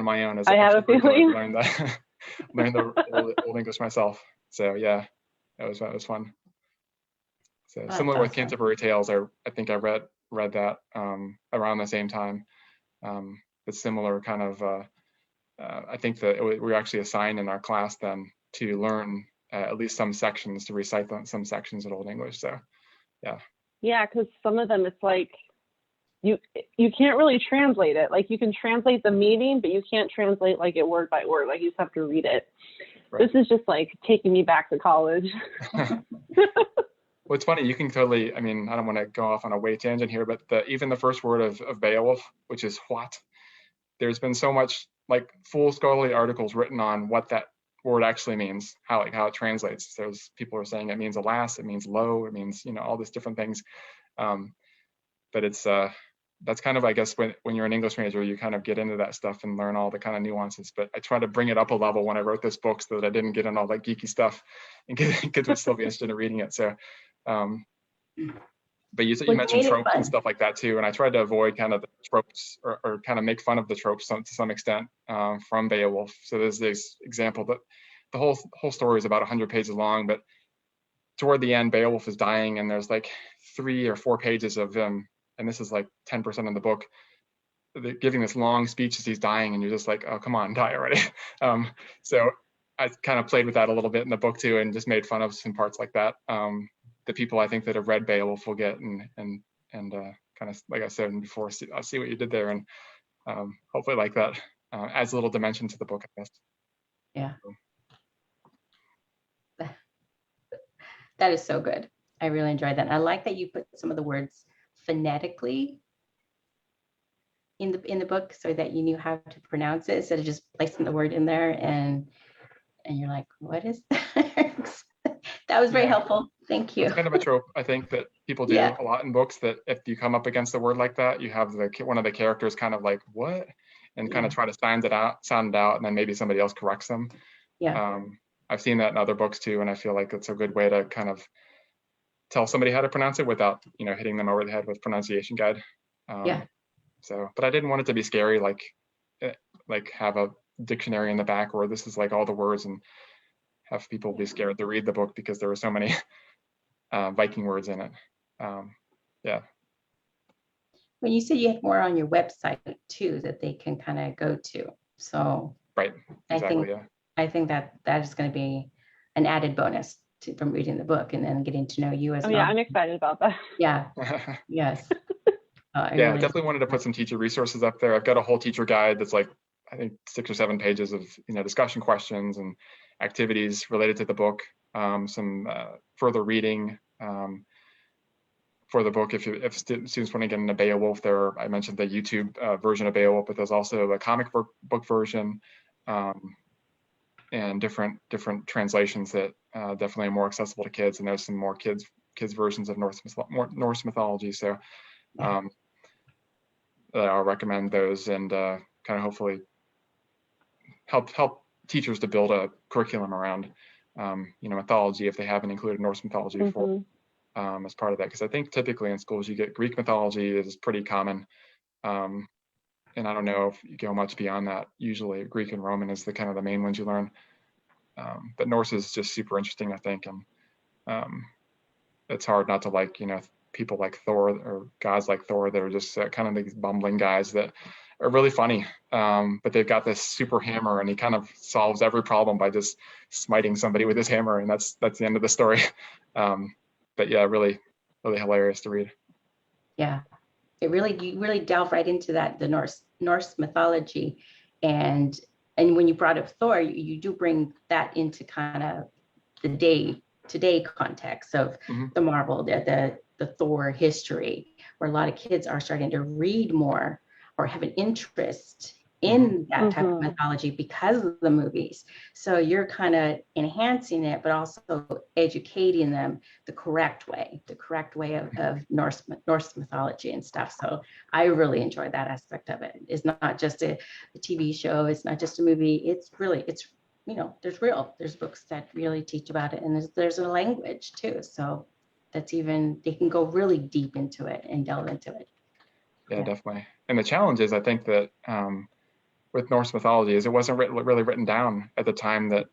my own as I have a feeling. Learn the Old English myself. So yeah, that was fun. So similar with Canterbury Tales, I think I read that around the same time. But similar kind of I think that we were actually assigned in our class then to learn at least some sections, to recite some sections in Old English. So, yeah. Yeah, because some of them, it's like you can't really translate it. Like you can translate the meaning, but you can't translate like it word by word. Like you just have to read it. Right. This is just like taking me back to college. Well, it's funny, you can totally, I mean, I don't want to go off on a way tangent here, but even the first word of Beowulf, which is what, there's been so much like full scholarly articles written on what that word actually means, how it translates. There's people are saying it means alas, it means low, it means, all these different things. But it's, that's kind of, I guess, when you're an English major, you kind of get into that stuff and learn all the kind of nuances. But I try to bring it up a level when I wrote this book so that I didn't get in all that geeky stuff and kids would still be interested in reading it. So, but you mentioned tropes and stuff like that too. And I tried to avoid kind of the tropes or kind of make fun of the tropes to some extent from Beowulf. So there's this example that the whole story is about 100 pages long, but toward the end, Beowulf is dying and there's like 3 or 4 pages of him. And this is like 10% of the book, giving this long speech as he's dying, and you're just like, oh, come on, die already. So I kind of played with that a little bit in the book too, and just made fun of some parts like that. The people I think that have read Beowulf will get, and kind of, like I said before, I see what you did there, and hopefully like that adds a little dimension to the book, I guess. Yeah. That is so good. I really enjoyed that. I like that you put some of the words phonetically in the book so that you knew how to pronounce it instead of just placing the word in there and you're like, what is that? That was very helpful. Thank you. It's kind of a trope I think that people do a lot in books, that if you come up against a word like that, you have one of the characters kind of like, what? And kind of try to sound it out, and then maybe somebody else corrects them. Yeah. I've seen that in other books too, and I feel like it's a good way to kind of tell somebody how to pronounce it without, hitting them over the head with pronunciation guide. So, but I didn't want it to be scary, like have a dictionary in the back where this is like all the words, and have people be scared to read the book because there were so many Viking words in it. Yeah. When you said you had more on your website too that they can kind of go to, so right, exactly. I think that is going to be an added bonus from reading the book and then getting to know you as well. Yeah, I'm excited about that. Yeah. Yes. I definitely wanted to put some teacher resources up there. I've got a whole teacher guide that's like, I think 6 or 7 pages of discussion questions and activities related to the book. Some further reading for the book. If students want to get into Beowulf, I mentioned the YouTube version of Beowulf, but there's also a comic book version and different translations that definitely are more accessible to kids. And there's some more kids versions of Norse mythology. So I'll recommend those, and kind of hopefully help teachers to build a curriculum around mythology if they haven't included Norse mythology before as part of that. Because I think typically in schools you get Greek mythology is pretty common, and I don't know if you go much beyond that. Usually Greek and Roman is the kind of the main ones you learn, but Norse is just super interesting, I think, and it's hard not to like people like Thor or gods like Thor that are just kind of these bumbling guys that are really funny, but they've got this super hammer and he kind of solves every problem by just smiting somebody with his hammer, and that's the end of the story. But yeah, really hilarious to read. Yeah, you really delve right into that, the Norse mythology, and when you brought up Thor, you do bring that into kind of the today context of the Marvel, the Thor history, where a lot of kids are starting to read more or have an interest in that type of mythology because of the movies. So you're kind of enhancing it, but also educating them the correct way of Norse mythology and stuff. So I really enjoyed that aspect of it. It's not just a TV show. It's not just a movie. It's there's books that really teach about it, and there's a language too. So they can go really deep into it and delve into it. Yeah, definitely. And the challenge is, I think that with Norse mythology is it wasn't really written down at the time that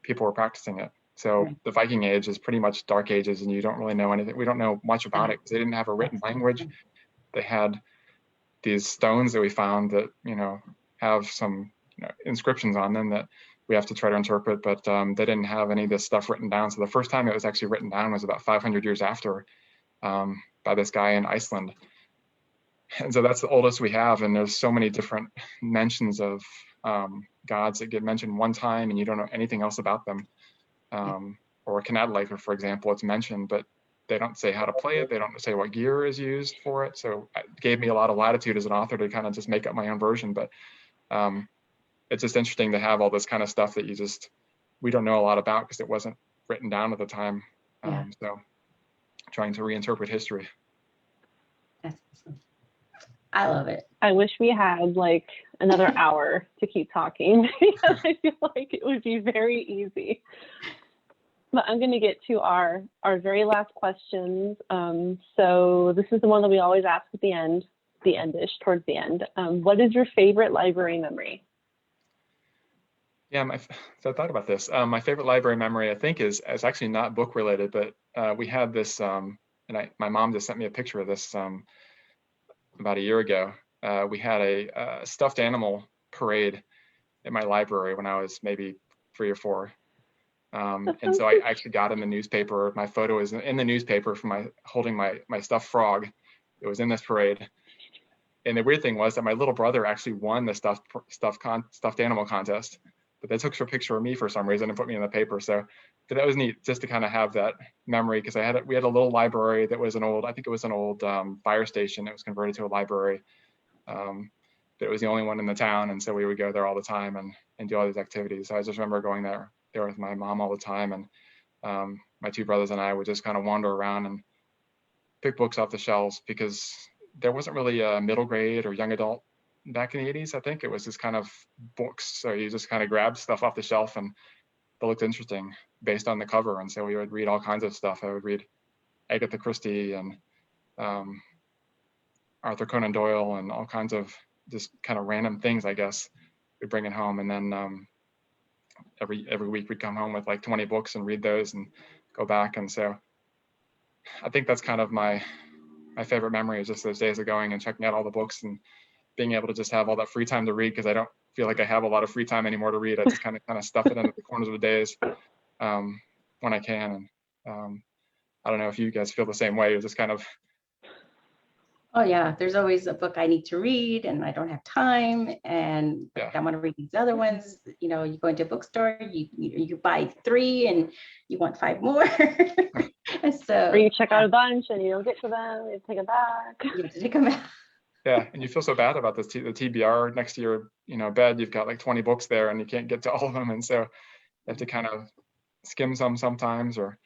people were practicing it. So the Viking Age is pretty much Dark Ages, and you don't really know anything. We don't know much about it because they didn't have a written language. They had these stones that we found that have some inscriptions on them that we have to try to interpret, but they didn't have any of this stuff written down. So the first time it was actually written down was about 500 years after, by this guy in Iceland. And so that's the oldest we have. And there's so many different mentions of gods that get mentioned one time and you don't know anything else about them. Or Canterbury, for example, it's mentioned, but they don't say how to play it. They don't say what gear is used for it. So it gave me a lot of latitude as an author to kind of just make up my own version. But it's just interesting to have all this kind of stuff that we don't know a lot about because it wasn't written down at the time. So trying to reinterpret history. That's awesome. I love it. I wish we had like another hour to keep talking because I feel like it would be very easy. But I'm going to get to our very last questions. So this is the one that we always ask at the end, towards the end. What is your favorite library memory? Yeah, so I thought about this. My favorite library memory, I think, is actually not book related, but we had this, and my mom just sent me a picture of this about a year ago. We had a stuffed animal parade in my library when I was maybe 3 or 4. And so I actually got in the newspaper. My photo is in the newspaper for holding my stuffed frog. It was in this parade. And the weird thing was that my little brother actually won the stuffed animal contest. But they took a picture of me for some reason and put me in the paper. But that was neat just to kind of have that memory, because we had a little library that was I think it was an old fire station that was converted to a library. But it was the only one in the town, and so we would go there all the time and do all these activities. So I just remember going there with my mom all the time, and my 2 brothers and I would just kind of wander around and pick books off the shelves, because there wasn't really a middle grade or young adult back in the 80s. I think it was just kind of books, so you just kind of grabbed stuff off the shelf and that looked interesting based on the cover. And so we would read all kinds of stuff. I would read Agatha Christie and Arthur Conan Doyle and all kinds of just kind of random things, I guess. We'd bring it home, and then every week we'd come home with like 20 books and read those and go back. And so I think that's kind of my favorite memory, is just those days of going and checking out all the books and being able to just have all that free time to read, because I don't feel like I have a lot of free time anymore to read. I just kind of stuff it into the corners of the days when I can. And I don't know if you guys feel the same way. It's just kind of. Oh yeah, there's always a book I need to read and I don't have time, and I want to read these other ones. You go into a bookstore, you buy 3 and you want 5 more. And so, or you check out a bunch and you don't get to them, you take it back. You have to take them back. Yeah, and you feel so bad about this. The TBR next to your bed, you've got like 20 books there and you can't get to all of them, and so you have to kind of skim some sometimes, or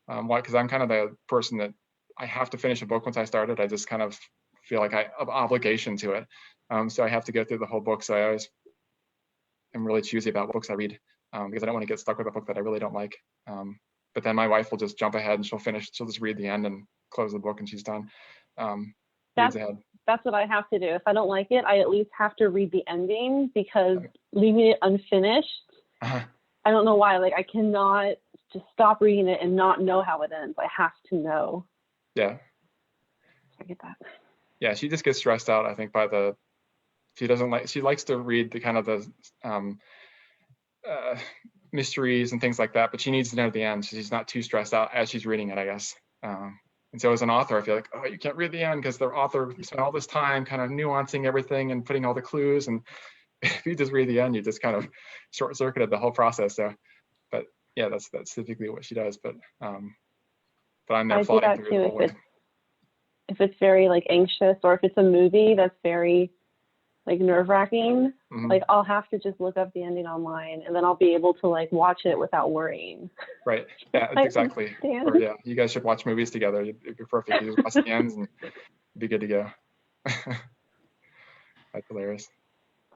because I'm kind of the person that I have to finish a book once I start it. I just kind of feel like I have obligation to it, so I have to go through the whole book. So I always am really choosy about what books I read, because I don't want to get stuck with a book that I really don't like. But then my wife will just jump ahead and she'll just read the end and close the book and she's done. Reads ahead. That's what I have to do. If I don't like it, I at least have to read the ending, because leaving it unfinished, I don't know why. Like, I cannot just stop reading it and not know how it ends. I have to know. Yeah. I get that. Yeah, she just gets stressed out, I think, she likes to read the kind of the mysteries and things like that, but she needs to know the end, so she's not too stressed out as she's reading it, I guess. And so as an author, I feel like, you can't read the end because the author spent all this time kind of nuancing everything and putting all the clues. And if you just read the end, you just kind of short-circuited the whole process. So, but yeah, that's typically what she does. But I'm there plotting through the whole way. If it's very like anxious, or if it's a movie that's very like nerve-wracking, like I'll have to just look up the ending online, and then I'll be able to like watch it without worrying. Right. Yeah, exactly. Or yeah, you guys should watch movies together. It'd be perfect. You just watch the ends and be good to go. That's hilarious.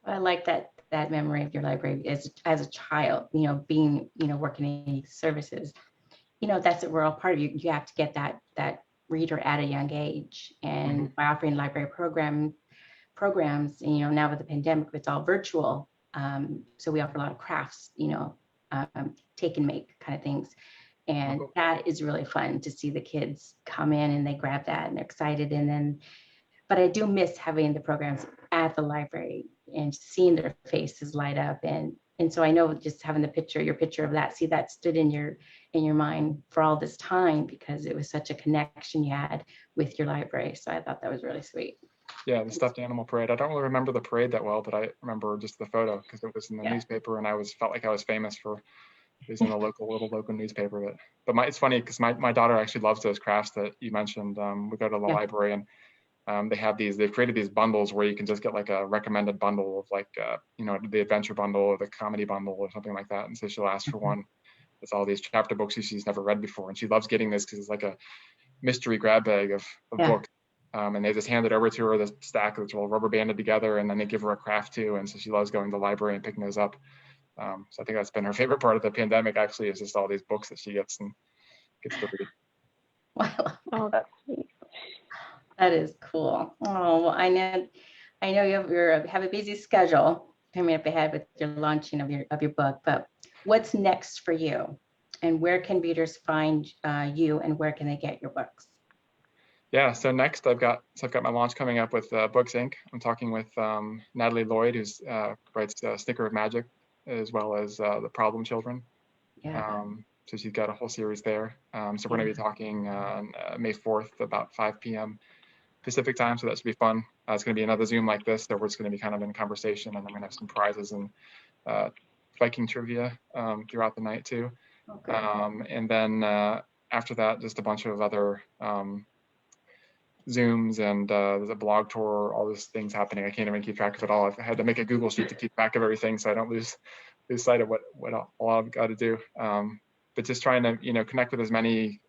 I like that memory of your library as a child, being, working in youth services. That's we're all part of you. You have to get that reader at a young age. And by offering library programs, now with the pandemic, it's all virtual. So we offer a lot of crafts, take and make kind of things. And that is really fun to see the kids come in and they grab that and they're excited. And then but I do miss having the programs at the library and seeing their faces light up. And so I know just having your picture of that, see that stood in your mind for all this time because it was such a connection you had with your library. So I thought that was really sweet. Yeah, the stuffed animal parade. I don't really remember the parade that well, but I remember just the photo because it was in the newspaper, and I felt like I was famous for using the little local newspaper. But it's funny because my daughter actually loves those crafts that you mentioned. We go to the library and they've created these bundles where you can just get like a recommended bundle of like the adventure bundle or the comedy bundle or something like that. And so she'll ask for one. It's all these chapter books she's never read before, and she loves getting this because it's like a mystery grab bag of books. And they just hand it over to her, this stack that's all rubber banded together, and then they give her a craft too. And so she loves going to the library and picking those up. So I think that's been her favorite part of the pandemic, actually, is just all these books that she gets to read. Wow. Oh, that's sweet. That is cool. Oh, well, I know you have a busy schedule coming up ahead with your launching of your book, but what's next for you? And where can readers find you, and where can they get your books? Yeah, so next I've got my launch coming up with Books Inc. I'm talking with Natalie Lloyd, who writes Snicker of Magic, as well as The Problem Children. Yeah. So she's got a whole series there. So we're going to be talking on May 4th, about 5 p.m. Pacific time, so that should be fun. It's going to be another Zoom like this, so we're just going to be kind of in conversation, and I'm going to have some prizes and Viking trivia throughout the night too. Okay. And then after that, just a bunch of other Zooms, and there's a blog tour, all these things happening. I can't even keep track of it all. I've had to make a Google sheet to keep track of everything so I don't lose sight of what all I've got to do. But just trying to connect with as many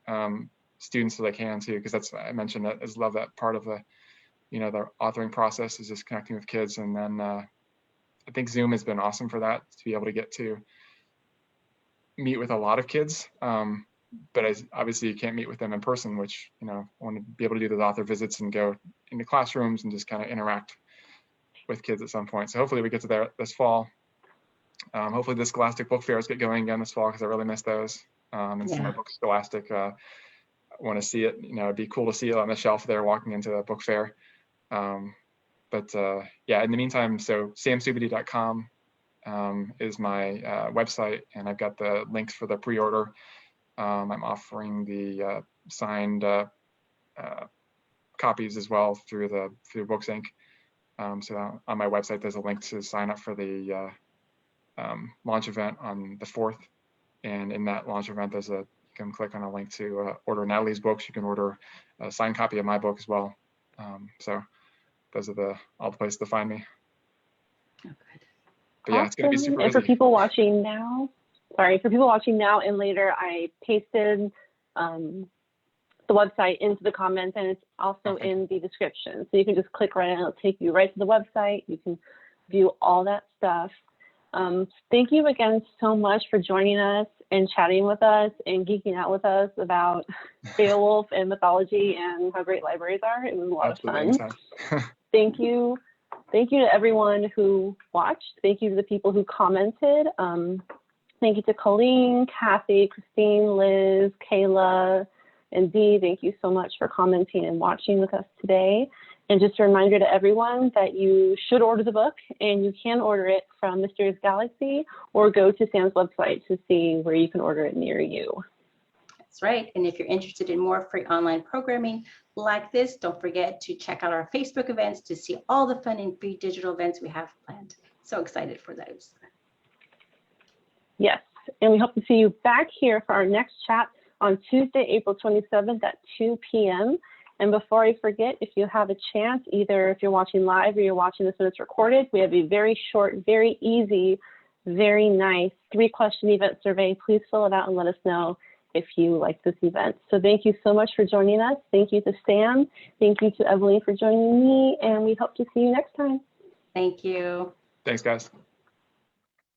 students as I can too, because I mentioned that I love that part of the the authoring process is just connecting with kids. And then I think Zoom has been awesome for that, to be able to get to meet with a lot of kids. But obviously you can't meet with them in person, which, I want to be able to do those author visits and go into classrooms and just kind of interact with kids at some point. So hopefully we get to there this fall. Hopefully the Scholastic book fairs get going again this fall, because I really miss those. And some of my books, Scholastic, I want to see it. It'd be cool to see it on the shelf there walking into a book fair. But in the meantime, so samsubity.com is my website, and I've got the links for the pre-order. I'm offering the signed copies as well through Books Inc. So on my website, there's a link to sign up for the launch event on the 4th. And in that launch event, you can click on a link to order Natalie's books. You can order a signed copy of my book as well. So those are all the places to find me. Oh, good. But yeah, it's going to be super busy. And for people watching now and later, I pasted the website into the comments, and it's also in the description. So you can just click right on it. It'll take you right to the website. You can view all that stuff. Thank you again so much for joining us and chatting with us and geeking out with us about Beowulf and mythology and how great libraries are. It was a lot of fun. Thank you. Thank you to everyone who watched. Thank you to the people who commented. Thank you to Colleen, Kathy, Christine, Liz, Kayla, and Dee. Thank you so much for commenting and watching with us today. And just a reminder to everyone that you should order the book, and you can order it from Mysterious Galaxy, or go to Sam's website to see where you can order it near you. That's right. And if you're interested in more free online programming like this, don't forget to check out our Facebook events to see all the fun and free digital events we have planned. So excited for those. Yes, and we hope to see you back here for our next chat on Tuesday, April 27th at 2 p.m. And before I forget, if you have a chance, either if you're watching live or you're watching this when it's recorded, we have a very short, very easy, very nice 3-question event survey. Please fill it out and let us know if you like this event. So thank you so much for joining us. Thank you to Sam. Thank you to Eveleen for joining me, and we hope to see you next time. Thank you. Thanks, guys.